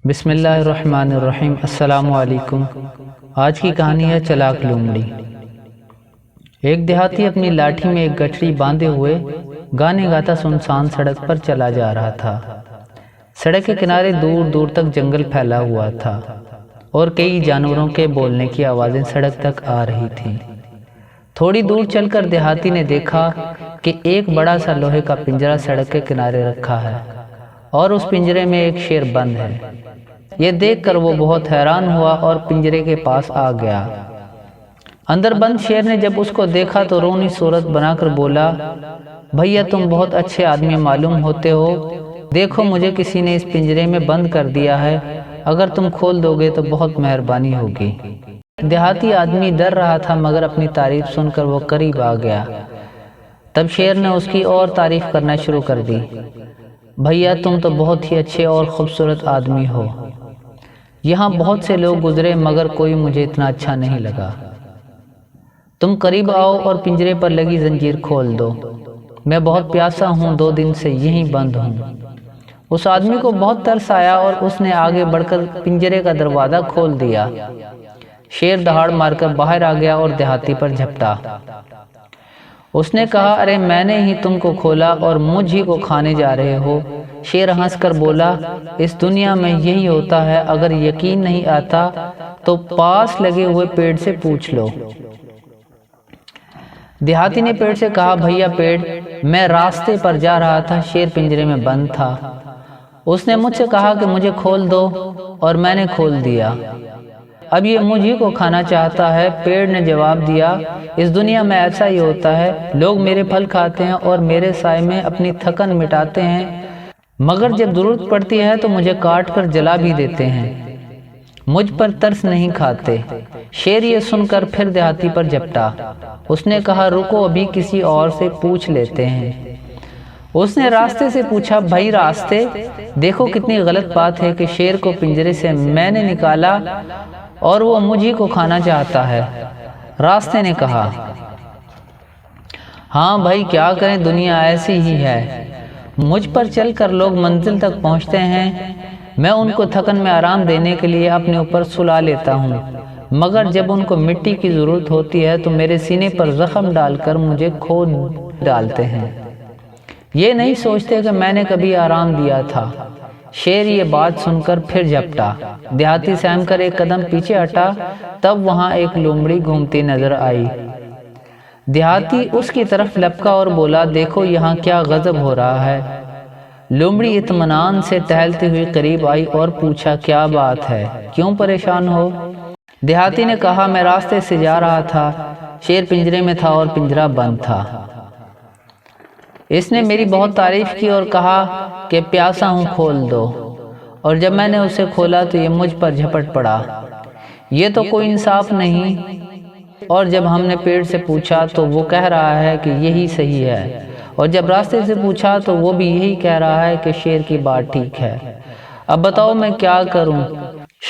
بسم اللہ الرحمن الرحیم۔ السلام علیکم۔ آج کی کہانی ہے چلاک لومڑی۔ ایک دیہاتی اپنی لاٹھی میں ایک گٹھڑی باندھے ہوئے گانے گاتا سنسان سڑک پر چلا جا رہا تھا۔ سڑک کے کنارے دور دور تک جنگل پھیلا ہوا تھا اور کئی جانوروں کے بولنے کی آوازیں سڑک تک آ رہی تھیں۔ تھوڑی دور چل کر دیہاتی نے دیکھا کہ ایک بڑا سا لوہے کا پنجرا سڑک کے کنارے رکھا ہے اور اس پنجرے میں ایک شیر بند ہے۔ یہ دیکھ کر وہ بہت حیران ہوا اور پنجرے کے پاس آ گیا۔ اندر بند شیر نے جب اس کو دیکھا تو رونی صورت بنا کر بولا، بھیا تم بہت اچھے آدمی معلوم ہوتے ہو، دیکھو مجھے کسی نے اس پنجرے میں بند کر دیا ہے، اگر تم کھول دو گے تو بہت مہربانی ہوگی۔ دیہاتی آدمی ڈر رہا تھا مگر اپنی تعریف سن کر وہ قریب آ گیا۔ تب شیر نے اس کی اور تعریف کرنا شروع کر دی، بھیا تم تو بہت ہی اچھے اور خوبصورت آدمی ہو، یہاں بہت سے لوگ گزرے مگر کوئی مجھے اتنا اچھا نہیں لگا، تم قریب آؤ اور پنجرے پر لگی زنجیر کھول دو، میں بہت پیاسا ہوں، 2 دن سے یہیں بند ہوں۔ اس آدمی کو بہت ترس آیا اور اس نے آگے بڑھ کر پنجرے کا دروازہ کھول دیا۔ شیر دہاڑ مار کر باہر آ گیا اور دیہاتی پر جھپٹا۔ اس نے کہا، ارے میں نے ہی تم کو کھولا اور مجھ ہی کو کھانے جا رہے ہو۔ شیر ہنس کر بولا، اس دنیا میں یہی ہوتا ہے، اگر یقین نہیں آتا تو پاس لگے ہوئے پیڑ سے پوچھ لو۔ دیہاتی نے پیڑ سے کہا، بھیا پیڑ، میں راستے پر جا رہا تھا، شیر پنجرے میں بند تھا، اس نے مجھ سے کہا کہ مجھے کھول دو اور میں نے کھول دیا، اب یہ مجھے کو کھانا چاہتا ہے۔ پیڑ نے جواب دیا، اس دنیا میں ایسا ہی ہوتا ہے، لوگ میرے پھل کھاتے ہیں اور میرے سائے میں اپنی تھکن مٹاتے ہیں، مگر جب ضرورت پڑتی ہے تو مجھے کاٹ کر جلا بھی دیتے ہیں، مجھ پر ترس نہیں کھاتے۔ شیر یہ سن کر پھر دیہاتی پر جھپٹا۔ اس نے کہا، رکو ابھی کسی اور سے پوچھ لیتے ہیں۔ اس نے راستے سے پوچھا، بھائی راستے، دیکھو کتنی غلط بات ہے کہ شیر کو پنجرے سے میں نے نکالا اور وہ مجھے کو کھانا چاہتا ہے۔ راستے نے کہا، ہاں بھائی کیا کریں، دنیا ایسی ہی ہے، مجھ پر چل کر لوگ منزل تک پہنچتے ہیں، میں ان کو تھکن میں آرام دینے کے لیے اپنے اوپر سلا لیتا ہوں، مگر جب ان کو مٹی کی ضرورت ہوتی ہے تو میرے سینے پر زخم ڈال کر مجھے کھود ڈالتے ہیں، یہ نہیں سوچتے کہ میں نے کبھی آرام دیا تھا۔ شیر یہ بات سن کر پھر جھپٹا۔ دیہاتی سہم کر ایک قدم پیچھے ہٹا، تب وہاں ایک لومڑی گھومتی نظر آئی۔ دیہاتی اس کی طرف لپکا اور بولا، دیکھو یہاں کیا غضب ہو رہا ہے۔ لومڑی اطمینان سے ٹہلتی ہوئی قریب آئی اور پوچھا، کیا بات ہے، کیوں پریشان ہو؟ دیہاتی نے کہا، میں راستے سے جا رہا تھا، شیر پنجرے میں تھا اور پنجرا بند تھا، اس نے میری بہت تعریف کی اور کہا کہ پیاسا ہوں کھول دو، اور جب میں نے اسے کھولا تو یہ مجھ پر جھپٹ پڑا، یہ تو کوئی انصاف نہیں، اور جب ہم نے پیڑ سے پوچھا تو وہ کہہ رہا ہے کہ یہی صحیح ہے، اور جب راستے سے پوچھا تو وہ بھی یہی کہہ رہا ہے کہ شیر کی بات ٹھیک ہے، اب بتاؤ میں کیا کروں؟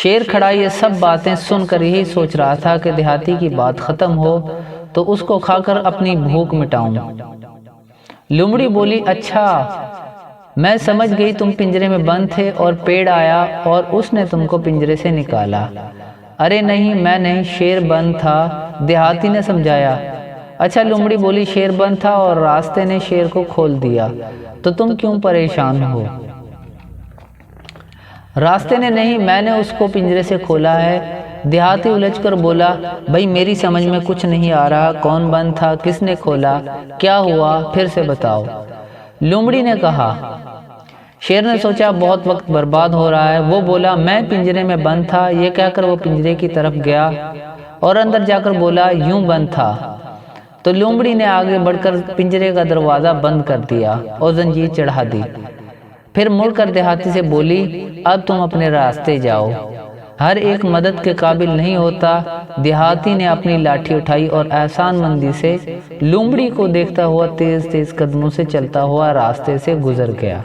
شیر کھڑا یہ سب باتیں سن کر یہی سوچ رہا تھا کہ دیہاتی کی بات ختم ہو تو اس کو کھا کر اپنی بھوک مٹاؤں۔ لومڑی بولی، اچھا میں سمجھ گئی، تم پنجرے میں بند تھے اور پیڑ آیا اور اس نے تم کو پنجرے سے نکالا۔ ارے نہیں، میں نہیں، شیر بند تھا، دیہاتی نے سمجھایا۔ اچھا، لومڑی بولی، شیر بند تھا اور راستے نے شیر کو کھول دیا، تو تم کیوں پریشان ہو؟ راستے نے نہیں، میں نے اس کو پنجرے سے کھولا ہے۔ دیہاتی الجھ کر بولا، بھائی میری سمجھ میں کچھ نہیں آ رہا، کون بند تھا، کس نے کھولا، کیا ہوا، پھر سے بتاؤ۔ لومڑی نے کہا۔ شیر نے سوچا بہت وقت برباد ہو رہا ہے، وہ بولا، میں پنجرے میں بند تھا، یہ کہہ کر وہ پنجرے کی طرف گیا اور اندر جا کر بولا، یوں بند تھا، تو لومڑی نے آگے بڑھ کر پنجرے کا دروازہ بند کر دیا اور زنجیر چڑھا دی، پھر مڑ کر دیہاتی سے بولی، اب تم اپنے راستے جاؤ، ہر ایک مدد کے قابل نہیں ہوتا۔ دیہاتی نے اپنی لاٹھی اٹھائی اور احسان مندی سے لومڑی کو دیکھتا ہوا تیز تیز قدموں سے چلتا ہوا راستے سے گزر گیا۔